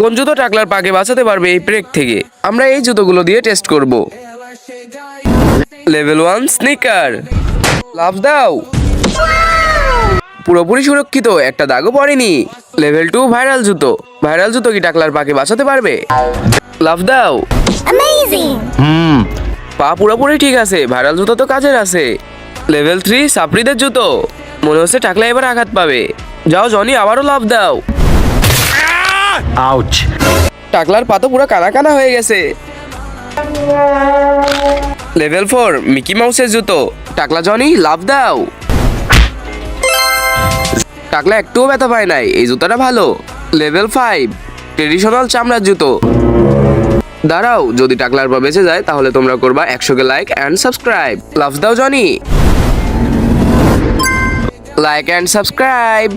কোন জুতো টাকলার পাকে বাঁচাতে পারবে এই ব্রেক থেকে? আমরা এই জুতোগুলো দিয়ে টেস্ট করব। Level 1 sneaker. লাফ দাও। পুরোপুরি সুরক্ষিত, একটা দাগও পড়েনি। লেভেল 2 ভাইরাল জুতো। ভাইরাল জুতো কি টাকলার পাকে বাঁচাতে পারবে? লাফ দাও। Amazing! পা পুরোপুরি ঠিক আছে, ভাইরাল জুতো তো কাজের আছে। লেভেল 3 সাপড়িদের জুতো। মনে হচ্ছে টাকলা এবার আঘাত পাবে। যাও জনি, আবারও লাফ দাও। Ouch! টাকলার পা তো পুরো কানা কানা হয়ে গেছে। লেভেল 4 মিকি মাউসের জুতো। টাকলা জনি, লাফ দাও। টাকলা একটুও ব্যথা পায় নাই, এই জুতাটা ভালো। লেভেল 5 ট্রেডিশনাল চামড়ার জুতো। দাঁড়াও, যদি টাকলার পা বেঁচে যায় তাহলে তোমরা করবা 100 লাইক অ্যান্ড সাবস্ক্রাইব। লাফ দাও জনি। Like and subscribe.